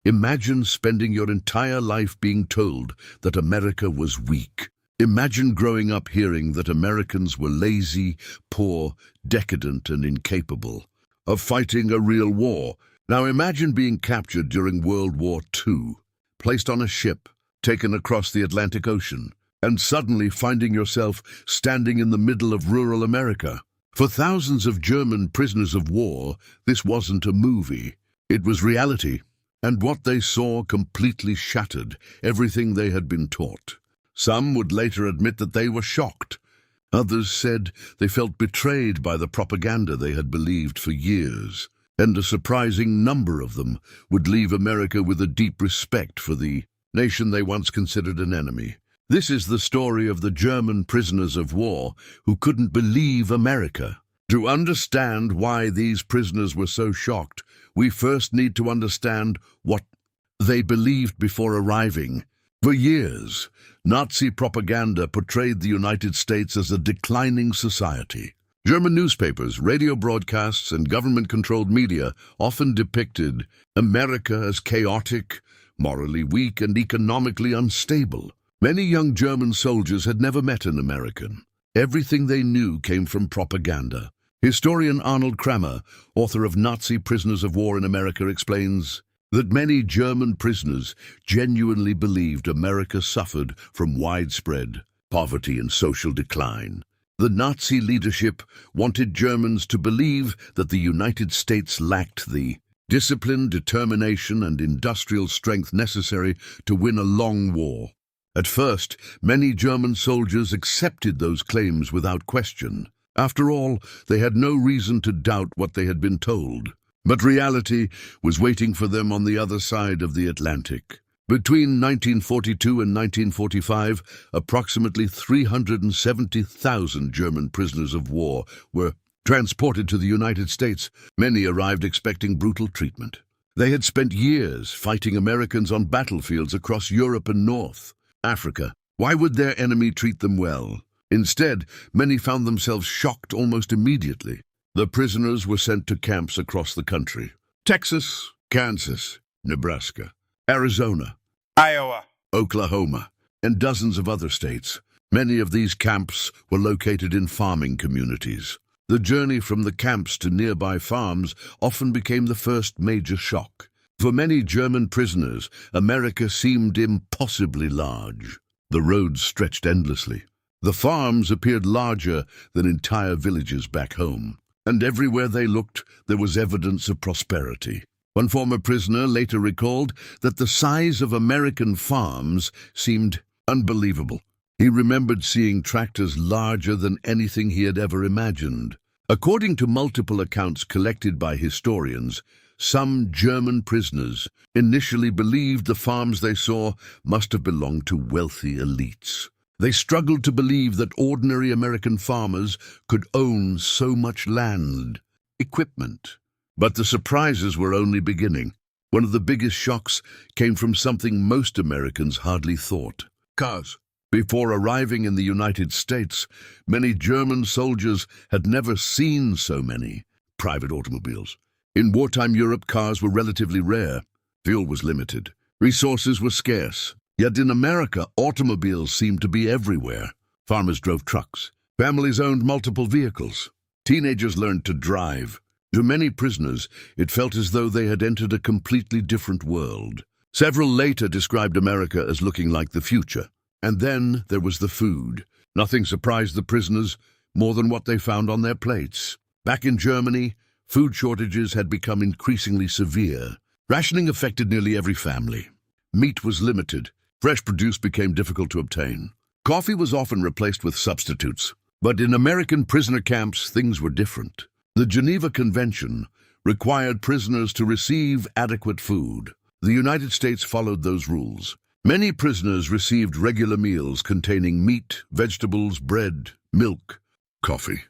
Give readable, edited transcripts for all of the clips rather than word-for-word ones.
Imagine spending your entire life being told that America was weak. Imagine growing up hearing that Americans were lazy, poor, decadent, and incapable of fighting a real war. Now imagine being captured during World War II, placed on a ship, taken across the Atlantic Ocean, and suddenly finding yourself standing in the middle of rural America. For thousands of German prisoners of war, this wasn't a movie. It was reality, and what they saw completely shattered everything they had been taught. Some would later admit that they were shocked. Others said they felt betrayed by the propaganda they had believed for years, and a surprising number of them would leave America with a deep respect for the nation they once considered an enemy. This is the story of the German prisoners of war who couldn't believe America. To understand why these prisoners were so shocked, we first need to understand what they believed before arriving. For years, Nazi propaganda portrayed the United States as a declining society. German newspapers, radio broadcasts, and government-controlled media often depicted America as chaotic, morally weak, and economically unstable. Many young German soldiers had never met an American. Everything they knew came from propaganda. Historian Arnold Krammer, author of Nazi Prisoners of War in America, explains that many German prisoners genuinely believed America suffered from widespread poverty and social decline. The Nazi leadership wanted Germans to believe that the United States lacked the discipline, determination, and industrial strength necessary to win a long war. At first, many German soldiers accepted those claims without question. After all, they had no reason to doubt what they had been told. But reality was waiting for them on the other side of the Atlantic. Between 1942 and 1945, approximately 370,000 German prisoners of war were transported to the United States. Many arrived expecting brutal treatment. They had spent years fighting Americans on battlefields across Europe and North Africa. Why would their enemy treat them well? Instead, many found themselves shocked almost immediately. The prisoners were sent to camps across the country: Texas, Kansas, Nebraska, Arizona, Iowa, Oklahoma, and dozens of other states. Many of these camps were located in farming communities. The journey from the camps to nearby farms often became the first major shock. For many German prisoners, America seemed impossibly large. The roads stretched endlessly. The farms appeared larger than entire villages back home. And everywhere they looked, there was evidence of prosperity. One former prisoner later recalled that the size of American farms seemed unbelievable. He remembered seeing tractors larger than anything he had ever imagined. According to multiple accounts collected by historians, some German prisoners initially believed the farms they saw must have belonged to wealthy elites. They struggled to believe that ordinary American farmers could own so much land, equipment. But the surprises were only beginning. One of the biggest shocks came from something most Americans hardly thought: cars. Before arriving in the United States, many German soldiers had never seen so many private automobiles. In wartime Europe, cars were relatively rare. Fuel was limited. Resources were scarce. Yet in America, automobiles seemed to be everywhere. Farmers drove trucks. Families owned multiple vehicles. Teenagers learned to drive. To many prisoners, it felt as though they had entered a completely different world. Several later described America as looking like the future. And then there was the food. Nothing surprised the prisoners more than what they found on their plates. Back in Germany, food shortages had become increasingly severe. Rationing affected nearly every family. Meat was limited. Fresh produce became difficult to obtain. Coffee was often replaced with substitutes. But in American prisoner camps, things were different. The Geneva Convention required prisoners to receive adequate food. The United States followed those rules. Many prisoners received regular meals containing meat, vegetables, bread, milk, coffee.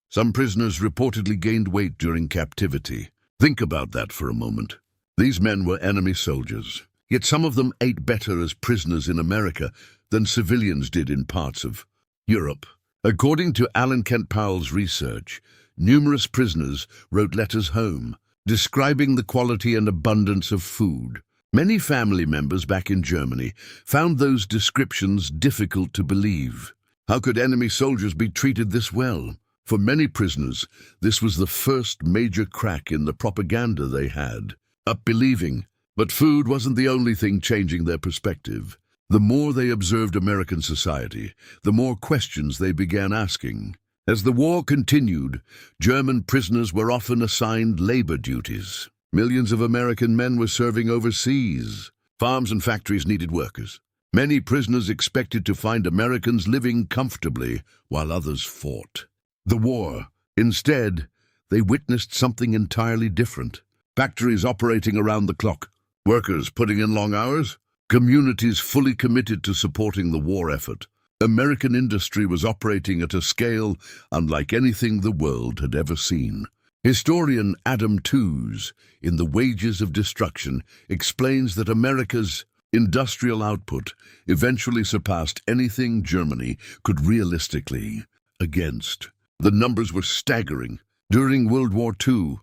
Some prisoners reportedly gained weight during captivity. Think about that for a moment. These men were enemy soldiers. Yet some of them ate better as prisoners in America than civilians did in parts of Europe. According to Allan Powell's research, numerous prisoners wrote letters home, describing the quality and abundance of food. Many family members back in Germany found those descriptions difficult to believe. How could enemy soldiers be treated this well? For many prisoners, this was the first major crack in the propaganda they had. Up believing. But food wasn't the only thing changing their perspective. The more they observed American society, the more questions they began asking. As the war continued, German prisoners were often assigned labor duties. Millions of American men were serving overseas. Farms and factories needed workers. Many prisoners expected to find Americans living comfortably while others fought. The war. Instead, they witnessed something entirely different. Factories operating around the clock. Workers putting in long hours. Communities fully committed to supporting the war effort. American industry was operating at a scale unlike anything the world had ever seen. Historian Adam Tooze, in The Wages of Destruction, explains that America's industrial output eventually surpassed anything Germany could realistically against. The numbers were staggering. During World War II,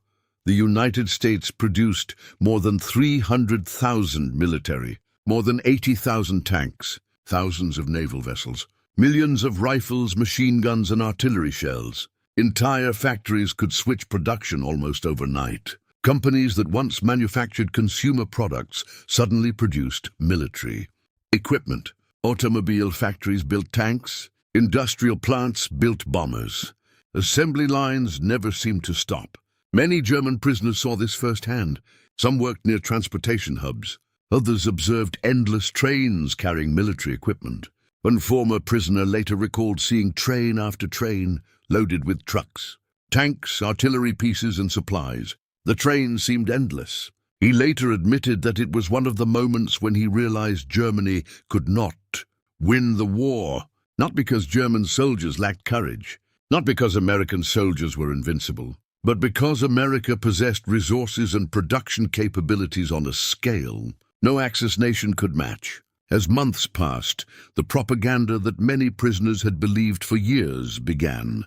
the United States produced more than 300,000 military, more than 80,000 tanks, thousands of naval vessels, millions of rifles, machine guns, and artillery shells. Entire factories could switch production almost overnight. Companies that once manufactured consumer products suddenly produced military equipment. Automobile factories built tanks. Industrial plants built bombers. Assembly lines never seemed to stop. Many German prisoners saw this firsthand. Some worked near transportation hubs. Others observed endless trains carrying military equipment. One former prisoner later recalled seeing train after train loaded with trucks, tanks, artillery pieces, and supplies. The train seemed endless. He later admitted that it was one of the moments when he realized Germany could not win the war. Not because German soldiers lacked courage, not because American soldiers were invincible, but because America possessed resources and production capabilities on a scale no Axis nation could match. As months passed, the propaganda that many prisoners had believed for years began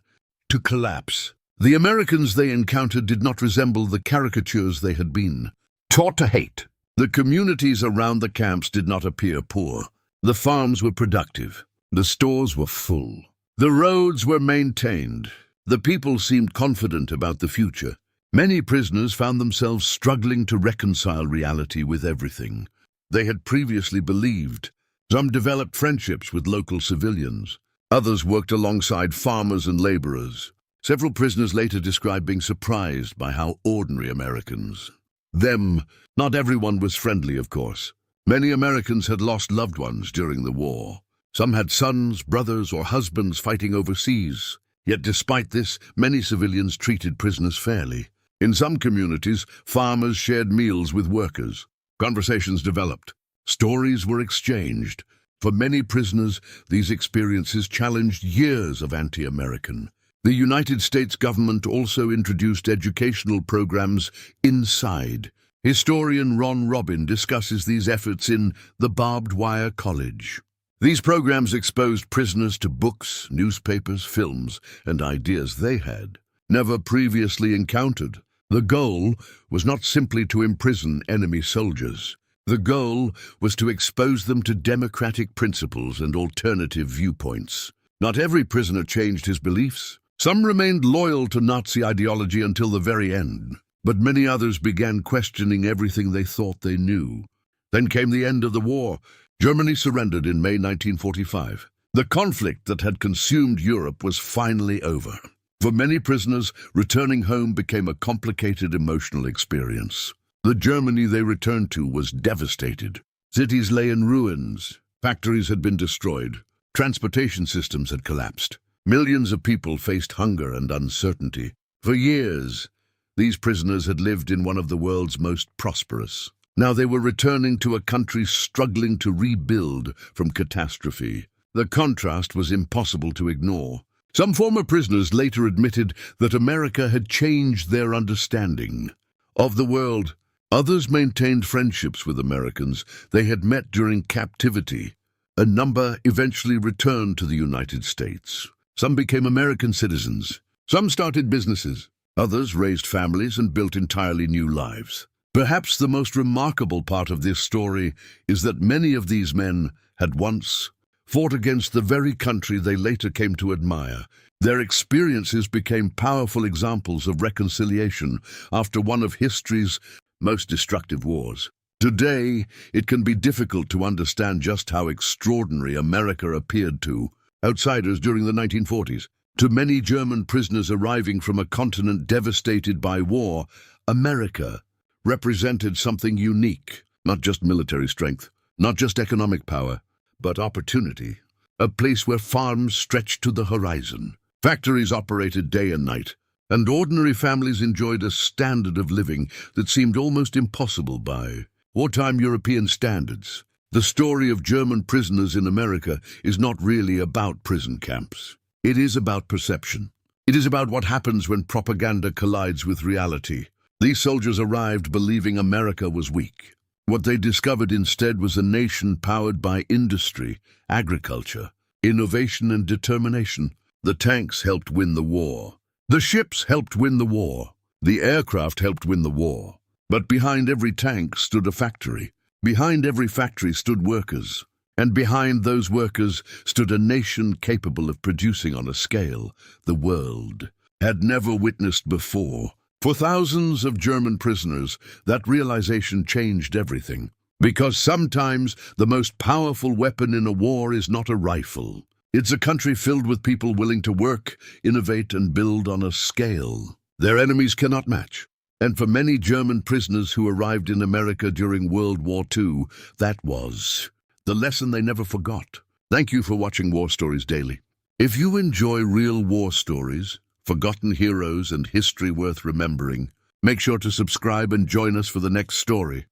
to collapse. The Americans they encountered did not resemble the caricatures they had been taught to hate. The communities around the camps did not appear poor. The farms were productive. The stores were full. The roads were maintained. The people seemed confident about the future. Many prisoners found themselves struggling to reconcile reality with everything they had previously believed. Some developed friendships with local civilians. Others worked alongside farmers and laborers. Several prisoners later described being surprised by how ordinary Americans. Not everyone was friendly, of course. Many Americans had lost loved ones during the war. Some had sons, brothers, or husbands fighting overseas. Yet despite this, many civilians treated prisoners fairly. In some communities, farmers shared meals with workers. Conversations developed. Stories were exchanged. For many prisoners, these experiences challenged years of anti-American. The United States government also introduced educational programs inside. Historian Ron Robin discusses these efforts in The Barbed-Wire College. These programs exposed prisoners to books, newspapers, films, and ideas they had never previously encountered. The goal was not simply to imprison enemy soldiers. The goal was to expose them to democratic principles and alternative viewpoints. Not every prisoner changed his beliefs. Some remained loyal to Nazi ideology until the very end, but many others began questioning everything they thought they knew. Then came the end of the war. Germany surrendered in May 1945. The conflict that had consumed Europe was finally over. For many prisoners, returning home became a complicated emotional experience. The Germany they returned to was devastated. Cities lay in ruins. Factories had been destroyed. Transportation systems had collapsed. Millions of people faced hunger and uncertainty. For years, these prisoners had lived in one of the world's most prosperous. Now they were returning to a country struggling to rebuild from catastrophe. The contrast was impossible to ignore. Some former prisoners later admitted that America had changed their understanding of the world. Others maintained friendships with Americans they had met during captivity. A number eventually returned to the United States. Some became American citizens. Some started businesses. Others raised families and built entirely new lives. Perhaps the most remarkable part of this story is that many of these men had once fought against the very country they later came to admire. Their experiences became powerful examples of reconciliation after one of history's most destructive wars. Today, it can be difficult to understand just how extraordinary America appeared to outsiders during the 1940s. To many German prisoners arriving from a continent devastated by war, America represented something unique, not just military strength, not just economic power, but opportunity. A place where farms stretched to the horizon, factories operated day and night, and ordinary families enjoyed a standard of living that seemed almost impossible by wartime European standards. The story of German prisoners in America is not really about prison camps. It is about perception. It is about what happens when propaganda collides with reality. These soldiers arrived believing America was weak. What they discovered instead was a nation powered by industry, agriculture, innovation and determination. The tanks helped win the war. The ships helped win the war. The aircraft helped win the war. But behind every tank stood a factory. Behind every factory stood workers. And behind those workers stood a nation capable of producing on a scale the world had never witnessed before. For thousands of German prisoners, that realization changed everything. Because sometimes the most powerful weapon in a war is not a rifle. It's a country filled with people willing to work, innovate, and build on a scale their enemies cannot match. And for many German prisoners who arrived in America during World War II, that was the lesson they never forgot. Thank you for watching War Stories Daily. If you enjoy real war stories, forgotten heroes, and history worth remembering, make sure to subscribe and join us for the next story.